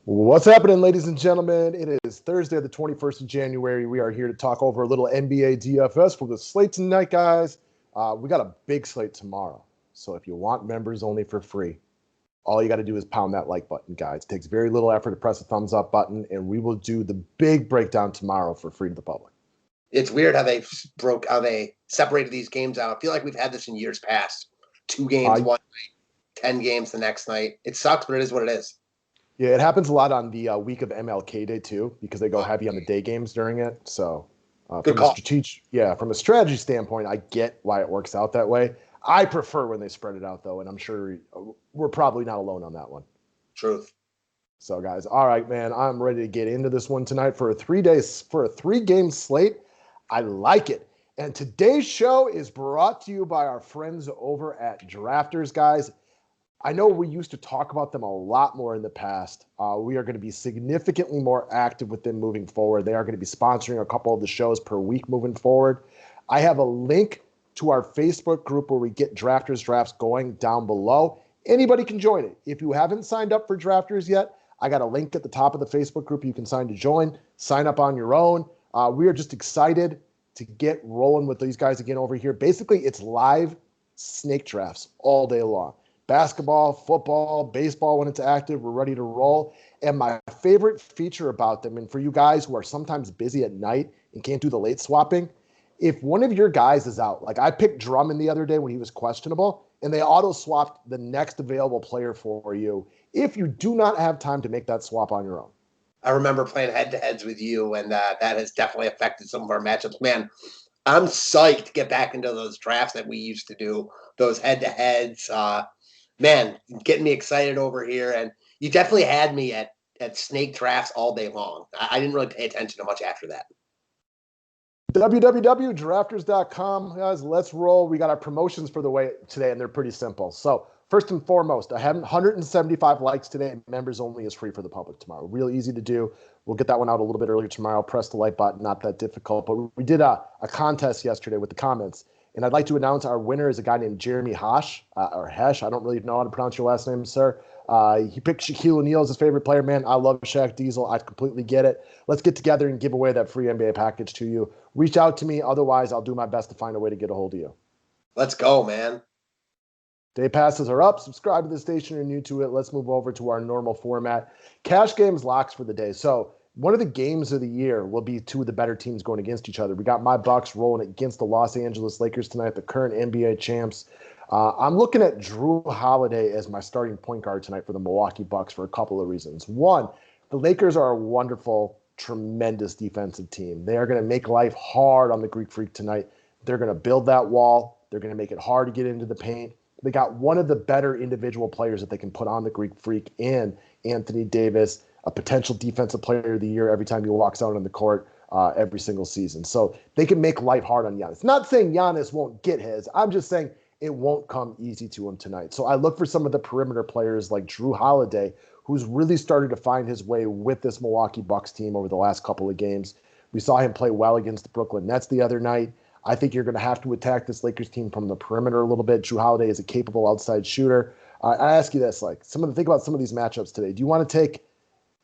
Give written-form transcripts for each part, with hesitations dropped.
What's happening, ladies and gentlemen? It is Thursday, the 21st of January. We are here to talk over a little NBA DFS for the slate tonight, guys. We got a big slate tomorrow. So if you want members only for free, all you got to do is pound that like button, guys. It takes very little effort to press the thumbs up button, and we will do the big breakdown tomorrow for free to the public. It's weird how they separated these games out. I feel like we've had this in years past. 2 games one night, 10 games the next night. It sucks, but it is what it is. Yeah, it happens a lot on the week of MLK Day too, because they go heavy on the day games during it. So, Good call. From a strategy standpoint, I get why it works out that way. I prefer when they spread it out though, and I'm sure we're probably not alone on that one. Truth. So, guys, all right, man, I'm ready to get into this one tonight for a 3-game slate. I like it. And today's show is brought to you by our friends over at Drafters, guys. I know we used to talk about them a lot more in the past. We are going to be significantly more active with them moving forward. They are going to be sponsoring a couple of the shows per week moving forward. I have a link to our Facebook group where we get Drafters drafts going down below. Anybody can join it. If you haven't signed up for Drafters yet, I got a link at the top of the Facebook group you can sign to join. Sign up on your own. We are just excited to get rolling with these guys again over here. Basically, it's live snake drafts all day long. Basketball, football, baseball, when it's active, we're ready to roll. And my favorite feature about them, and for you guys who are sometimes busy at night and can't do the late swapping, if one of your guys is out, like I picked Drummond the other day when he was questionable, and they auto-swapped the next available player for you if you do not have time to make that swap on your own. I remember playing head-to-heads with you, and that has definitely affected some of our matchups. Man, I'm psyched to get back into those drafts that we used to do, those head-to-heads. Man, getting me excited over here. And you definitely had me at snake drafts all day long. I didn't really pay attention to much after that. www.drafters.com. Guys, let's roll. We got our promotions for the way today, and they're pretty simple. So first and foremost, I have 175 likes today. Members only is free for the public tomorrow. Real easy to do. We'll get that one out a little bit earlier tomorrow. Press the like button. Not that difficult. But we did a contest yesterday with the comments. And I'd like to announce our winner is a guy named Jeremy Hosh, or Hesh. I don't really know how to pronounce your last name, sir. He picked Shaquille O'Neal as his favorite player. Man, I love Shaq Diesel. I completely get it. Let's get together and give away that free NBA package to you. Reach out to me. Otherwise, I'll do my best to find a way to get a hold of you. Let's go, man. Day passes are up. Subscribe to the station if you're new to it. Let's move over to our normal format. Cash games locks for the day. So one of the games of the year will be two of the better teams going against each other. We got my Bucks rolling against the Los Angeles Lakers tonight, the current NBA champs. I'm looking at Drew Holiday as my starting point guard tonight for the Milwaukee Bucks for a couple of reasons. One, the Lakers are a wonderful, tremendous defensive team. They are going to make life hard on the Greek Freak tonight. They're going to build that wall. They're going to make it hard to get into the paint. They got one of the better individual players that they can put on the Greek Freak in Anthony Davis, a potential defensive player of the year every time he walks out on the court every single season. So they can make life hard on Giannis. Not saying Giannis won't get his. I'm just saying it won't come easy to him tonight. So I look for some of the perimeter players like Drew Holiday, who's really started to find his way with this Milwaukee Bucks team over the last couple of games. We saw him play well against the Brooklyn Nets the other night. I think you're going to have to attack this Lakers team from the perimeter a little bit. Drew Holiday is a capable outside shooter. I ask you this, think about some of these matchups today. Do you want to take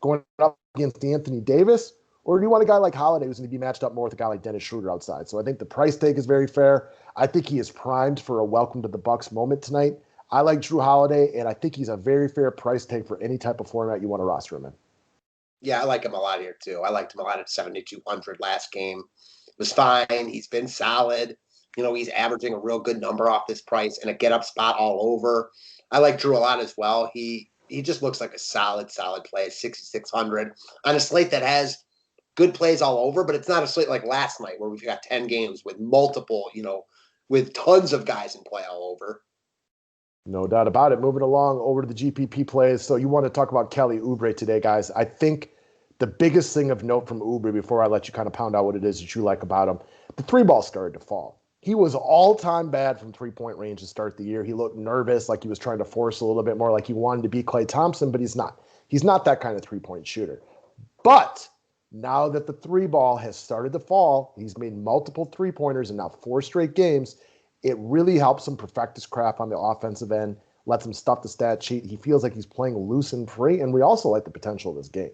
going up against Anthony Davis, or do you want a guy like Holiday who's going to be matched up more with a guy like Dennis Schroeder outside? So I think the price tag is very fair. I think he is primed for a welcome to the Bucks moment tonight. I like Drew Holiday, and I think he's a very fair price tag for any type of format you want to roster him in. Yeah, I like him a lot here too. I liked him a lot at 7,200 last game. It was fine. He's been solid. He's averaging a real good number off this price and a get-up spot all over. I like Drew a lot as well. He just looks like a solid play at 6,600 on a slate that has good plays all over, but it's not a slate like last night where we've got 10 games with multiple, with tons of guys in play all over. No doubt about it. Moving along over to the GPP plays. So you want to talk about Kelly Oubre today, guys. I think the biggest thing of note from Oubre, before I let you kind of pound out what it is that you like about him, the three ball started to fall. He was all-time bad from three-point range to start the year. He looked nervous, like he was trying to force a little bit more, like he wanted to be Klay Thompson, but he's not. He's not that kind of three-point shooter. But now that the three ball has started to fall, he's made multiple three-pointers in now 4 straight games. It really helps him perfect his craft on the offensive end. lets him stuff the stat sheet. He feels like he's playing loose and free, and we also like the potential of this game.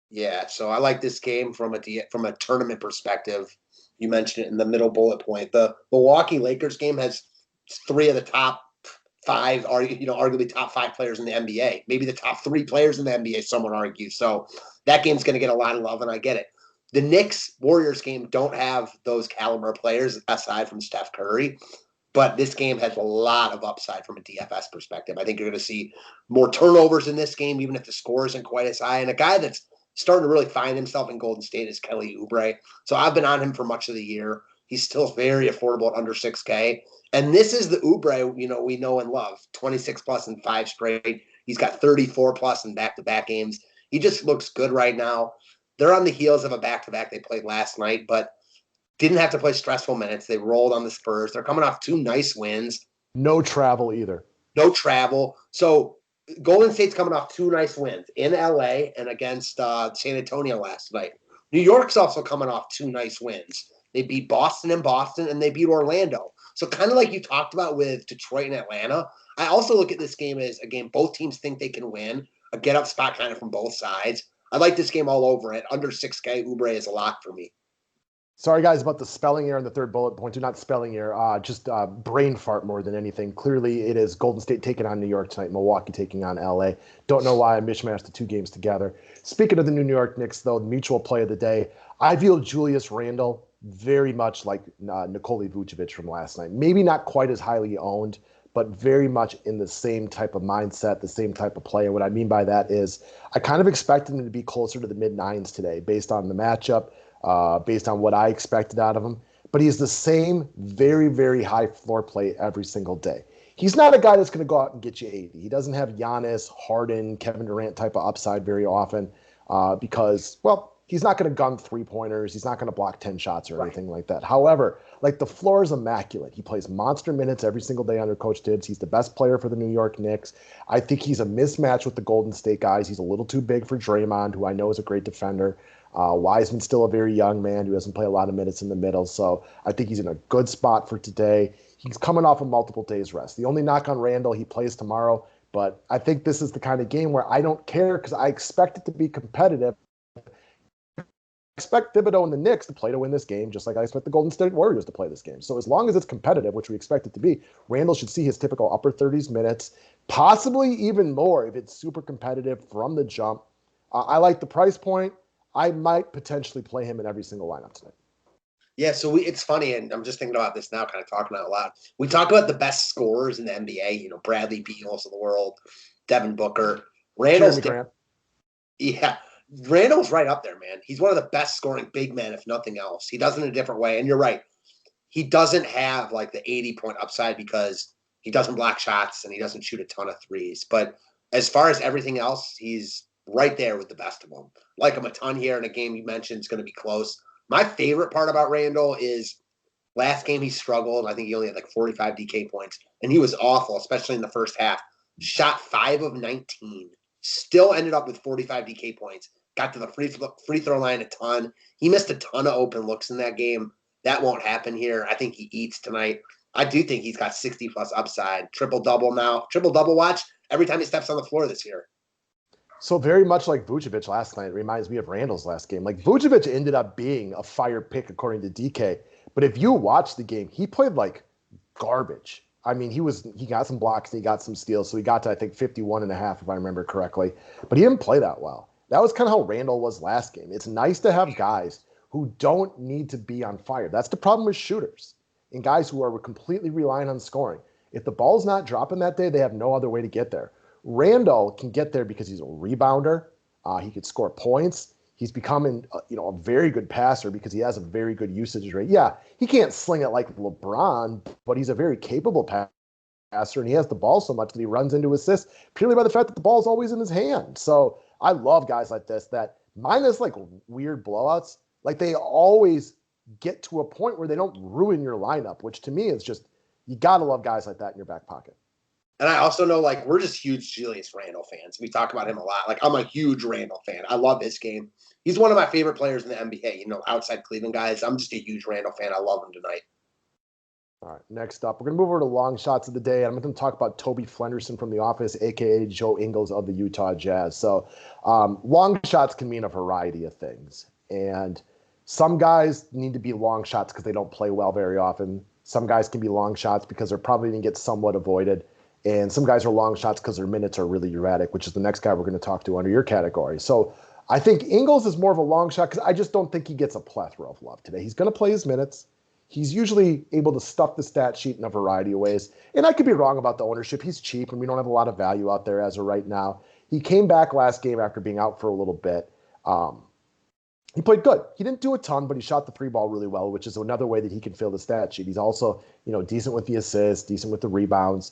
Yeah, so I like this game from a tournament perspective. You mentioned it in the middle bullet point. The Milwaukee Lakers game has three of the top five, or arguably top five players in the NBA. Maybe the top three players in the NBA, some would argue. So that game's going to get a lot of love, and I get it. The Knicks Warriors game don't have those caliber players aside from Steph Curry, but this game has a lot of upside from a DFS perspective. I think you're going to see more turnovers in this game, even if the score isn't quite as high. And a guy that's starting to really find himself in Golden State is Kelly Oubre. So I've been on him for much of the year. He's still very affordable at under 6K. And this is the Oubre, we know and love. 26 plus in 5 straight. He's got 34 plus in back-to-back games. He just looks good right now. They're on the heels of a back-to-back they played last night, but didn't have to play stressful minutes. They rolled on the Spurs. They're coming off 2 nice wins. No travel either. No travel. So Golden State's coming off 2 nice wins in LA and against San Antonio last night. New York's also coming off 2 nice wins. They beat Boston in Boston, and they beat Orlando. So kind of like you talked about with Detroit and Atlanta, I also look at this game as a game both teams think they can win, a get-up spot kind of from both sides. I like this game all over it. Under 6K, Oubre is a lock for me. Sorry, guys, about the spelling error in the third bullet point. Not spelling error, just brain fart more than anything. Clearly, it is Golden State taking on New York tonight, Milwaukee taking on LA. Don't know why I mishmashed the 2 games together. Speaking of the New York Knicks, though, the mutual play of the day, I feel Julius Randle very much like Nikola Vucevic from last night. Maybe not quite as highly owned, but very much in the same type of mindset, the same type of player. What I mean by that is I kind of expected him to be closer to the mid-9s today based on the matchup, based on what I expected out of him. But he's the same very, very high floor play every single day. He's not a guy that's going to go out and get you 80. He doesn't have Giannis, Harden, Kevin Durant type of upside very often because, well, he's not going to gun 3-pointers. He's not going to block 10 shots or anything like that. However, like the floor is immaculate. He plays monster minutes every single day under Coach Tibbs. He's the best player for the New York Knicks. I think he's a mismatch with the Golden State guys. He's a little too big for Draymond, who I know is a great defender. Wiseman's still a very young man who doesn't play a lot of minutes in the middle. So I think he's in a good spot for today. He's coming off a multiple days rest. The only knock on Randall, he plays tomorrow. But I think this is the kind of game where I don't care because I expect it to be competitive. I expect Thibodeau and the Knicks to play to win this game, just like I expect the Golden State Warriors to play this game. So as long as it's competitive, which we expect it to be, Randall should see his typical upper 30s minutes, possibly even more if it's super competitive from the jump. I like the price point. I might potentially play him in every single lineup tonight. Yeah, so it's funny, and I'm just thinking about this now, kind of talking out loud. We talk about the best scorers in the NBA, Bradley Beals of the world, Devin Booker. Randall's yeah, Randall's right up there, man. He's one of the best scoring big men, if nothing else. He does it in a different way, and you're right. He doesn't have like the 80-point upside because he doesn't block shots and he doesn't shoot a ton of threes. But as far as everything else, he's right there with the best of them. Like him a ton here in a game you mentioned is going to be close. My favorite part about Randall is last game he struggled. I think he only had like 45 DK points, and he was awful, especially in the first half. Shot 5 of 19, still ended up with 45 DK points. Got to the free throw line a ton. He missed a ton of open looks in that game. That won't happen here. I think he eats tonight. I do think he's got 60-plus upside. Triple-double now. Triple-double watch every time he steps on the floor this year. So very much like Vucevic last night, it reminds me of Randall's last game. Like Vucevic ended up being a fire pick according to DK. But if you watch the game, he played like garbage. I mean, he got some blocks and he got some steals. So he got to, I think, 51.5, if I remember correctly. But he didn't play that well. That was kind of how Randall was last game. It's nice to have guys who don't need to be on fire. That's the problem with shooters and guys who are completely relying on scoring. If the ball's not dropping that day, they have no other way to get there. Randall can get there because he's a rebounder. He could score points. He's becoming, a very good passer because he has a very good usage rate. Yeah, he can't sling it like LeBron, but he's a very capable passer, and he has the ball so much that he runs into assists purely by the fact that the ball's always in his hand. So I love guys like this that minus like weird blowouts, like they always get to a point where they don't ruin your lineup, which to me is just, you got to love guys like that in your back pocket. And I also know, like, we're just huge Julius Randle fans. We talk about him a lot. Like, I'm a huge Randle fan. I love his game. He's one of my favorite players in the NBA, outside Cleveland guys. I'm just a huge Randle fan. I love him tonight. All right, next up, we're going to move over to long shots of the day. I'm going to talk about Toby Flenderson from The Office, a.k.a. Joe Ingles of the Utah Jazz. So long shots can mean a variety of things. And some guys need to be long shots because they don't play well very often. Some guys can be long shots because they're probably going to get somewhat avoided. And some guys are long shots because their minutes are really erratic, which is the next guy we're going to talk to under your category. So I think Ingles is more of a long shot because I just don't think he gets a plethora of love today. He's going to play his minutes. He's usually able to stuff the stat sheet in a variety of ways. And I could be wrong about the ownership. He's cheap, and we don't have a lot of value out there as of right now. He came back last game after being out for a little bit. He played good. He didn't do a ton, but he shot the three ball really well, which is another way that he can fill the stat sheet. He's also, decent with the assists, decent with the rebounds.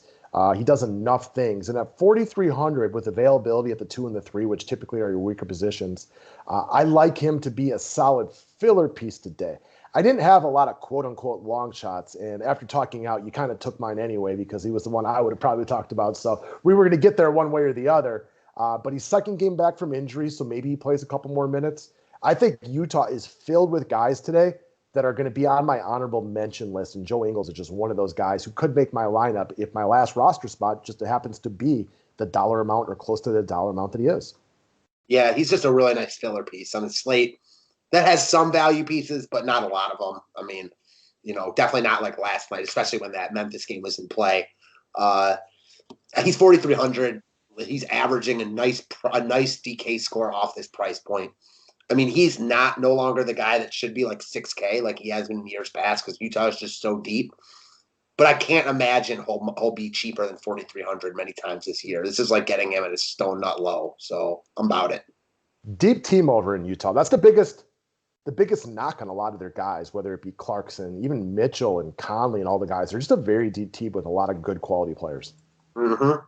He does enough things. And at 4,300 with availability at the 2 and the 3, which typically are your weaker positions, I like him to be a solid filler piece today. I didn't have a lot of quote-unquote long shots, and after talking out, you kind of took mine anyway because he was the one I would have probably talked about. So we were going to get there one way or the other. But he's second game back from injury, so maybe he plays a couple more minutes. I think Utah is filled with guys today that are going to be on my honorable mention list, and Joe Ingles is just one of those guys who could make my lineup if my last roster spot just happens to be the dollar amount or close to the dollar amount that he is. Yeah, he's just a really nice filler piece on the slate that has some value pieces, but not a lot of them. I mean, definitely not like last night, especially when that Memphis game was in play. He's 4,300. He's averaging a nice DK score off this price point. I mean, he's no longer the guy that should be like 6K like he has been in years past because Utah is just so deep. But I can't imagine he'll be cheaper than 4,300 many times this year. This is like getting him at a stone nut low. So I'm about it. Deep team over in Utah. That's the biggest knock on a lot of their guys, whether it be Clarkson, even Mitchell and Conley and all the guys. They're just a very deep team with a lot of good quality players. Mm-hmm.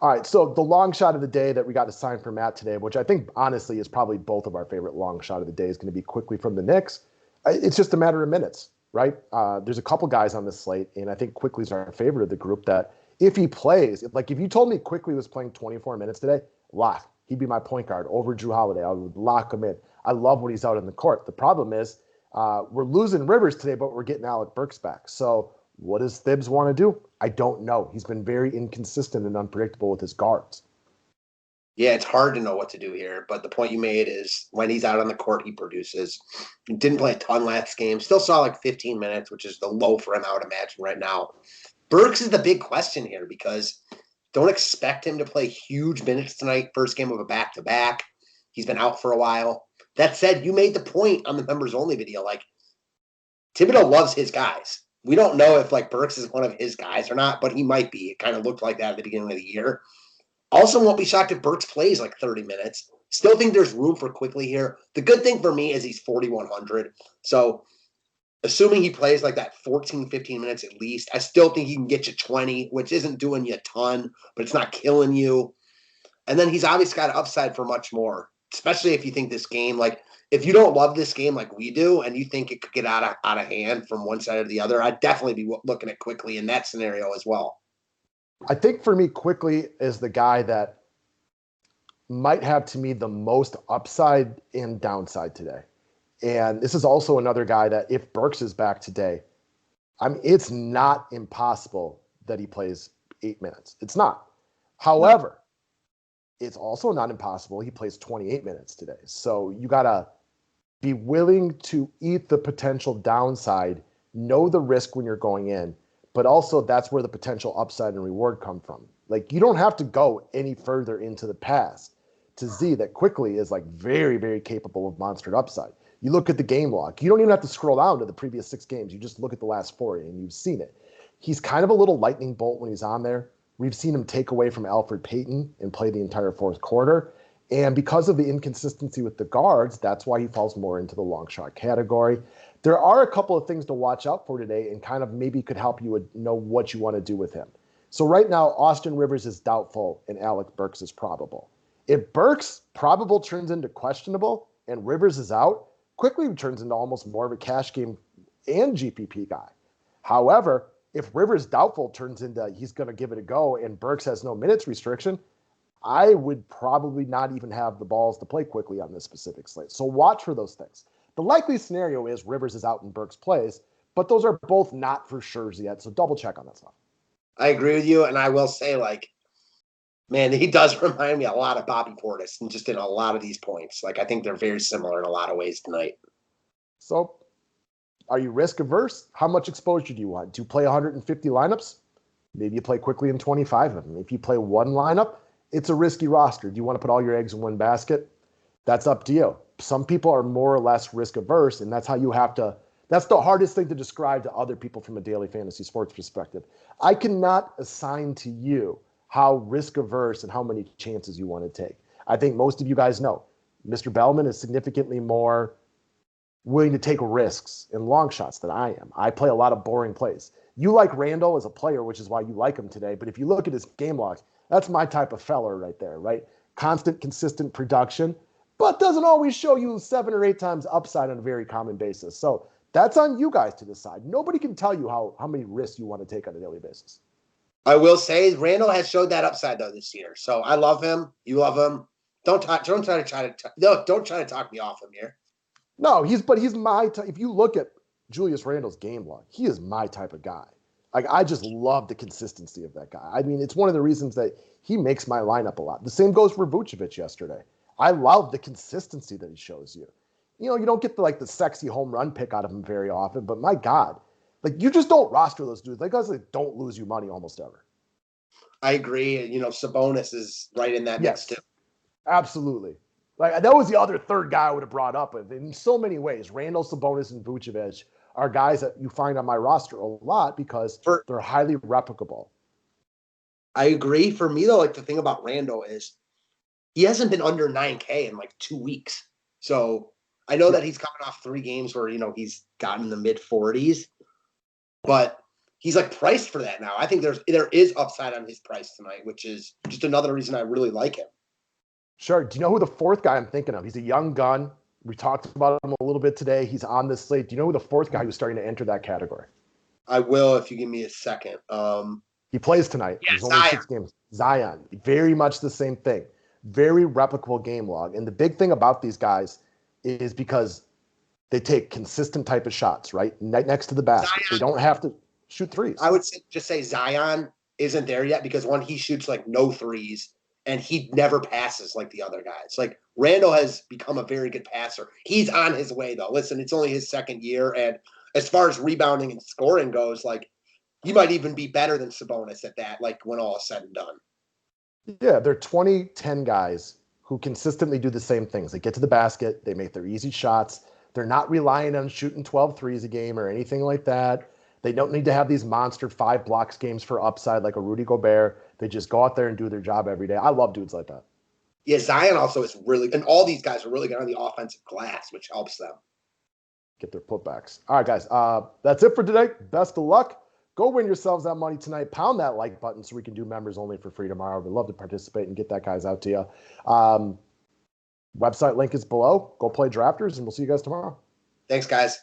All right, so the long shot of the day that we got assigned for Matt today, which I think honestly is probably both of our favorite long shot of the day, is going to be quickly from the Knicks. It's just a matter of minutes, right? There's a couple guys on this slate, and I think Quickly's our favorite of the group that if he plays, if you told me Quickly was playing 24 minutes today, lock. He'd be my point guard over Drew Holiday. I would lock him in. I love when he's out in the court. The problem is we're losing Rivers today, but we're getting Alec Burks back. So what does Thibs want to do? I don't know. He's been very inconsistent and unpredictable with his guards. Yeah, it's hard to know what to do here. But the point you made is when he's out on the court, he produces. He didn't play a ton last game. Still saw like 15 minutes, which is the low for him, I would imagine, right now. Burks is the big question here because don't expect him to play huge minutes tonight. First game of a back-to-back. He's been out for a while. That said, you made the point on the members-only video. Like, Thibodeau loves his guys. We don't know if, Burks is one of his guys or not, but he might be. It kind of looked like that at the beginning of the year. Also won't be shocked if Burks plays 30 minutes. Still think there's room for Quickly here. The good thing for me is he's 4,100. So assuming he plays that 14, 15 minutes at least, I still think he can get you 20, which isn't doing you a ton, but it's not killing you. And then he's obviously got upside for much more, especially if you think this game, if you don't love this game like we do and you think it could get out of hand from one side or the other, I'd definitely be looking at Quickly in that scenario as well. I think for me, Quickly is the guy that might have, to me, the most upside and downside today. And this is also another guy that if Burks is back today, it's not impossible that he plays 8 minutes. It's not. However, it's also not impossible he plays 28 minutes today. So you got to be willing to eat the potential downside, know the risk when you're going in, but also that's where the potential upside and reward come from. You don't have to go any further into the past to see that Quickly is very, very capable of monster upside. You look at the game log. You don't even have to scroll down to the previous 6 games. You just look at the last 4 and you've seen it. He's kind of a little lightning bolt when he's on there. We've seen him take away from Alfred Payton and play the entire fourth quarter. And because of the inconsistency with the guards, that's why he falls more into the long shot category. There are a couple of things to watch out for today and kind of maybe could help you know what you want to do with him. So right now, Austin Rivers is doubtful and Alec Burks is probable. If Burks probable turns into questionable and Rivers is out, Quickly turns into almost more of a cash game and GPP guy. However, if Rivers doubtful turns into he's going to give it a go and Burks has no minutes restriction, I would probably not even have the balls to play Quickly on this specific slate. So watch for those things. The likely scenario is Rivers is out and Burks plays, but those are both not for sure yet. So double check on that stuff. I agree with you. And I will say, like, man, he does remind me a lot of Bobby Portis and just in a lot of these points. Like, I think they're very similar in a lot of ways tonight. So are you risk averse? How much exposure do you want? Do you play 150 lineups? Maybe you play quickly in 25 of them. If you play one lineup, it's a risky roster. Do you want to put all your eggs in one basket? That's up to you. Some people are more or less risk averse, and that's how you have to. That's the hardest thing to describe to other people from a daily fantasy sports perspective. I cannot assign to you how risk averse and how many chances you want to take. I think most of you guys know Mr. Bellman is significantly more willing to take risks in long shots than I am. I play a lot of boring plays. You like Randall as a player, which is why you like him today. But if you look at his game logs, that's my type of fella right there, right? Constant, consistent production, but doesn't always show you 7 or 8 times upside on a very common basis. So that's on you guys to decide. Nobody can tell you how many risks you want to take on a daily basis. I will say Randall has showed that upside though this year. So I love him. You love him. Don't try to talk me off him here. No, he's my type. If you look at Julius Randle's game log, he is my type of guy. Like, I just love the consistency of that guy. I mean, it's one of the reasons that he makes my lineup a lot. The same goes for Vucevic yesterday. I love the consistency that he shows you. You know, you don't get the sexy home run pick out of him very often, but my God, like, you just don't roster those dudes. Like, guys that don't lose you money almost ever. I agree. You know, Sabonis is right in that mix too. Absolutely. Like, that was the other third guy I would have brought up in so many ways. Randall, Sabonis, and Vucevic are guys that you find on my roster a lot because they're highly replicable. I agree. For me, though, like, the thing about Randall is he hasn't been under 9K in like 2 weeks. So I know that he's coming off 3 games where, you know, he's gotten in the mid 40s, but he's like priced for that now. I think there is upside on his price tonight, which is just another reason I really like him. Sure. Do you know who the fourth guy I'm thinking of? He's a young gun. We talked about him a little bit today. He's on this slate. Do you know who the fourth guy who's starting to enter that category? I will if you give me a second. He plays tonight. Yeah, There's only 6 games. Zion. Very much the same thing. Very replicable game log. And the big thing about these guys is because they take consistent type of shots, right? Next to the basket. Zion, they don't have to shoot threes. I would just say Zion isn't there yet because, one, he shoots like no threes. And he never passes like the other guys. Like, Randall has become a very good passer. He's on his way, though. Listen, it's only his 2nd year. And as far as rebounding and scoring goes, like, he might even be better than Sabonis at that, like, when all is said and done. Yeah, they're 20-10 guys who consistently do the same things. They get to the basket. They make their easy shots. They're not relying on shooting 12 threes a game or anything like that. They don't need to have these monster 5 blocks games for upside like a Rudy Gobert. They just go out there and do their job every day. I love dudes like that. Yeah, Zion also is really, and all these guys are really good on the offensive glass, which helps them get their putbacks. All right, guys, that's it for today. Best of luck. Go win yourselves that money tonight. Pound that like button so we can do members only for free tomorrow. We'd love to participate and get that guys out to you. Website link is below. Go play Drafters, and we'll see you guys tomorrow. Thanks, guys.